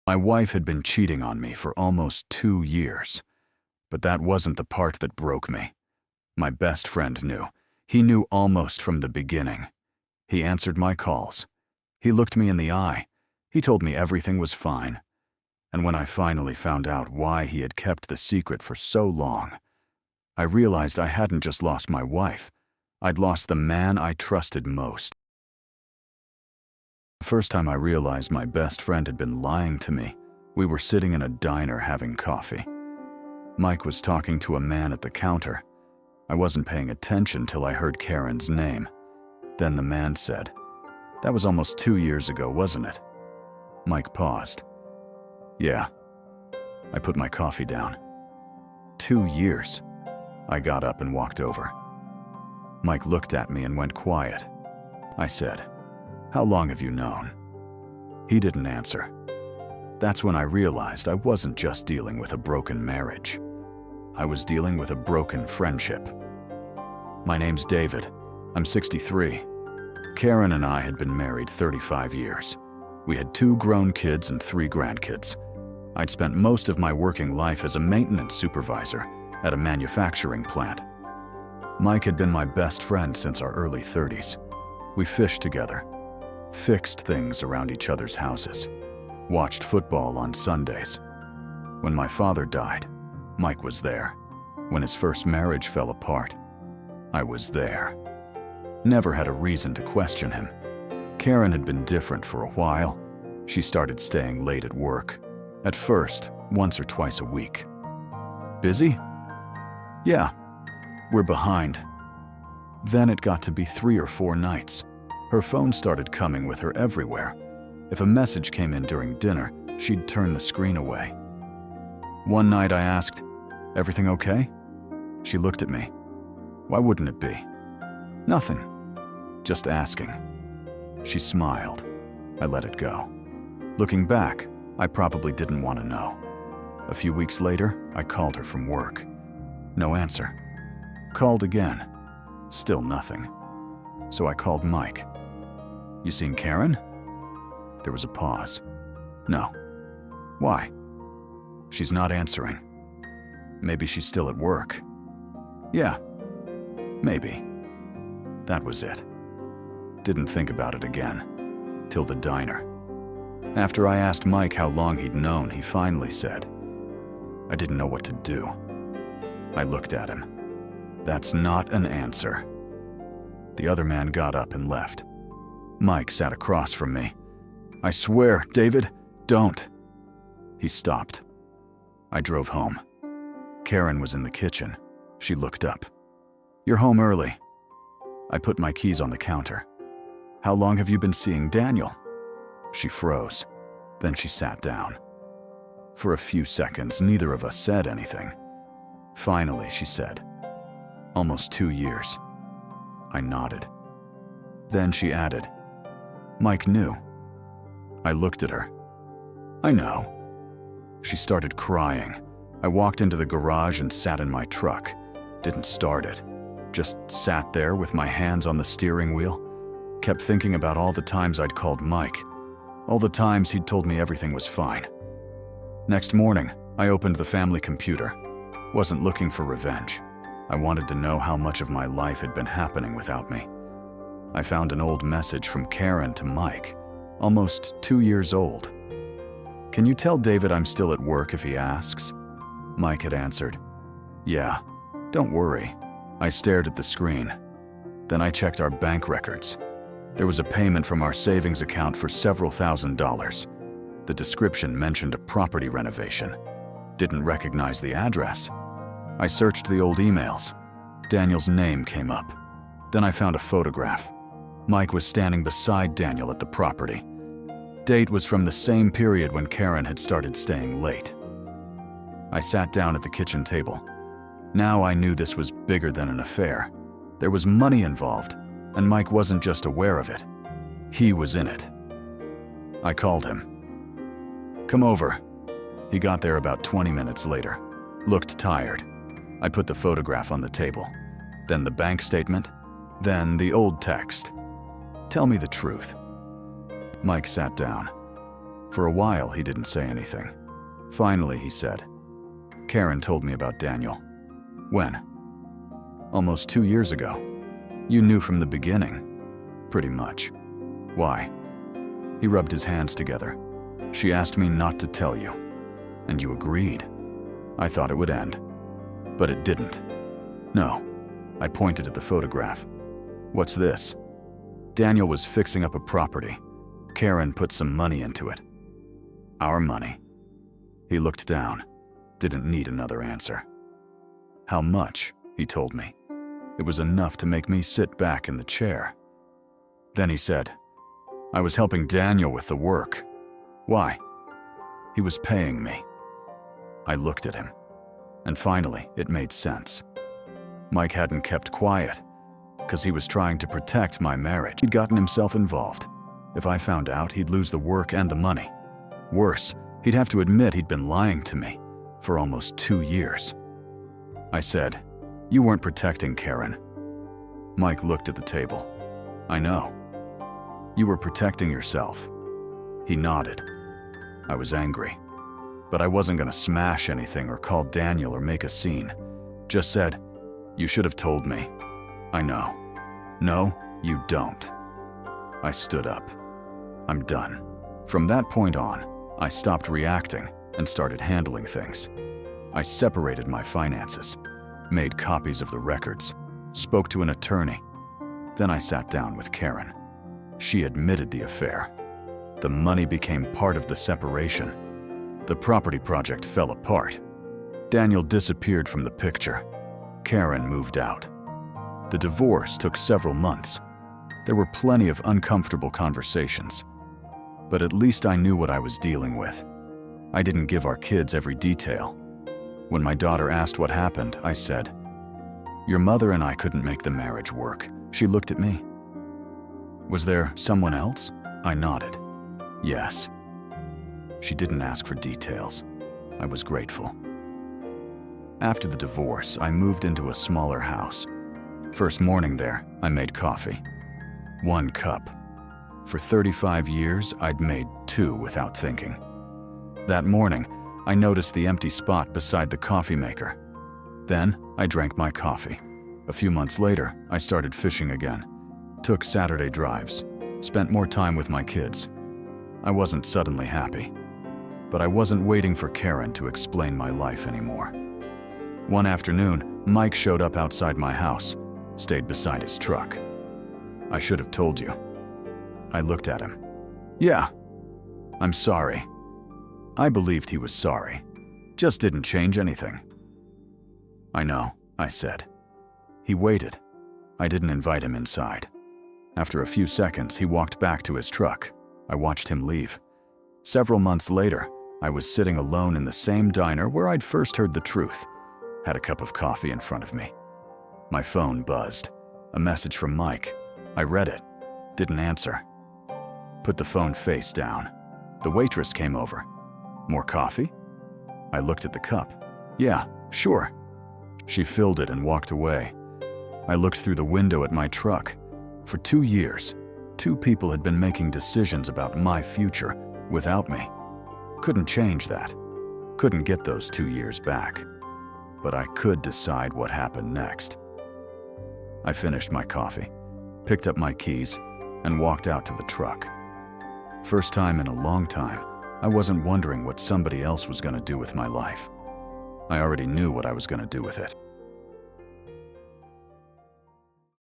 My wife had been cheating on me for almost 2 years. But that wasn't the part that broke me. My best friend knew. He knew almost from the beginning. He answered my calls. He looked me in the eye. He told me everything was fine. And when I finally found out why he had kept the secret for so long, I realized I hadn't just lost my wife. I'd lost the man I trusted most. The first time I realized my best friend had been lying to me, we were sitting in a diner having coffee. Mike was talking to a man at the counter. I wasn't paying attention till I heard Karen's name. Then the man said, "That was almost 2 years ago, wasn't it?" Mike paused. "Yeah." I put my coffee down. 2 years. I got up and walked over. Mike looked at me and went quiet. I said, "How long have you known?" He didn't answer. That's when I realized I wasn't just dealing with a broken marriage. I was dealing with a broken friendship. "My name's David. I'm 63. Karen and I had been married 35 years. We had 2 grown kids and 3 grandkids. I'd spent most of my working life as a maintenance supervisor at a manufacturing plant. Mike had been my best friend since our early 30s. We fished together, fixed things around each other's houses, watched football on Sundays. When my father died, Mike was there. When his first marriage fell apart, I was there. Never had a reason to question him. Karen had been different for a while. She started staying late at work. At first, once or twice a week. "Busy?" "Yeah, we're behind." Then it got to be 3 or 4 nights. Her phone started coming with her everywhere. If a message came in during dinner, she'd turn the screen away. One night I asked, "Everything okay?" She looked at me. "Why wouldn't it be?" "Nothing. Just asking." She smiled. I let it go. Looking back, I probably didn't want to know. A few weeks later, I called her from work. No answer. Called again. Still nothing. So I called Mike. "You seen Karen?" There was a pause. "No." "Why?" "She's not answering." "Maybe she's still at work." "Yeah, maybe." That was it. Didn't think about it again. Till the diner. After I asked Mike how long he'd known, he finally said, I didn't know what to do. I looked at him. That's not an answer. The other man got up and left. Mike sat across from me. "I swear, David, don't." He stopped. I drove home. Karen was in the kitchen. She looked up. "You're home early." I put my keys on the counter. "How long have you been seeing Daniel?" She froze. Then she sat down. For a few seconds, neither of us said anything. Finally, she said, "Almost 2 years." I nodded. Then she added, "Mike knew." I looked at her. "I know." She started crying. I walked into the garage and sat in my truck. Didn't start it. Just sat there with my hands on the steering wheel. Kept thinking about all the times I'd called Mike. All the times he'd told me everything was fine. Next morning, I opened the family computer. Wasn't looking for revenge. I wanted to know how much of my life had been happening without me. I found an old message from Karen to Mike, almost 2 years old. "Can you tell David I'm still at work if he asks?" Mike had answered, "Yeah, don't worry." I stared at the screen. Then I checked our bank records. There was a payment from our savings account for several $1,000s. The description mentioned a property renovation. Didn't recognize the address. I searched the old emails. Daniel's name came up. Then I found a photograph. Mike was standing beside Daniel at the property. Date was from the same period when Karen had started staying late. I sat down at the kitchen table. Now I knew this was bigger than an affair. There was money involved, and Mike wasn't just aware of it. He was in it. I called him. "Come over." He got there about 20 minutes later. Looked tired. I put the photograph on the table. Then the bank statement. Then the old text. "Tell me the truth." Mike sat down. For a while, he didn't say anything. Finally, he said, "Karen told me about Daniel." "When?" "Almost 2 years ago. You knew from the beginning." "Pretty much." "Why?" He rubbed his hands together. "She asked me not to tell you. And you agreed. I thought it would end. But it didn't." "No." I pointed at the photograph. "What's this?" Daniel was fixing up a property. Karen put some money into it. "Our money." He looked down. Didn't need another answer. "How much?" he told me. It was enough to make me sit back in the chair. Then he said, "I was helping Daniel with the work." "Why?" "He was paying me." I looked at him. And finally, it made sense. Mike hadn't kept quiet, because he was trying to protect my marriage. He'd gotten himself involved. If I found out, he'd lose the work and the money. Worse, he'd have to admit he'd been lying to me for almost 2 years. I said, "You weren't protecting Karen." Mike looked at the table. "I know. You were protecting yourself." He nodded. I was angry. But I wasn't going to smash anything or call Daniel or make a scene. Just said, "You should have told me." "I know." "No, you don't." I stood up. "I'm done." From that point on, I stopped reacting and started handling things. I separated my finances, made copies of the records, spoke to an attorney. Then I sat down with Karen. She admitted the affair. The money became part of the separation. The property project fell apart. Daniel disappeared from the picture. Karen moved out. The divorce took several months. There were plenty of uncomfortable conversations. But at least I knew what I was dealing with. I didn't give our kids every detail. When my daughter asked what happened, I said, "Your mother and I couldn't make the marriage work." She looked at me. "Was there someone else?" I nodded. "Yes." She didn't ask for details. I was grateful. After the divorce, I moved into a smaller house. First morning there, I made coffee. 1 cup. For 35 years, I'd made 2 without thinking. That morning, I noticed the empty spot beside the coffee maker. Then, I drank my coffee. A few months later, I started fishing again. Took Saturday drives. Spent more time with my kids. I wasn't suddenly happy. But I wasn't waiting for Karen to explain my life anymore. One afternoon, Mike showed up outside my house, stayed beside his truck. "I should have told you." I looked at him. "Yeah, I'm sorry." I believed he was sorry. Just didn't change anything. "I know," I said. He waited. I didn't invite him inside. After a few seconds, he walked back to his truck. I watched him leave. Several months later, I was sitting alone in the same diner where I'd first heard the truth. Had a cup of coffee in front of me. My phone buzzed. A message from Mike. I read it. Didn't answer. Put the phone face down. The waitress came over. "More coffee?" I looked at the cup. "Yeah, sure." She filled it and walked away. I looked through the window at my truck. For 2 years, 2 people had been making decisions about my future without me. Couldn't change that. Couldn't get those 2 years back. But I could decide what happened next. I finished my coffee, picked up my keys, and walked out to the truck. First time in a long time, I wasn't wondering what somebody else was going to do with my life. I already knew what I was going to do with it.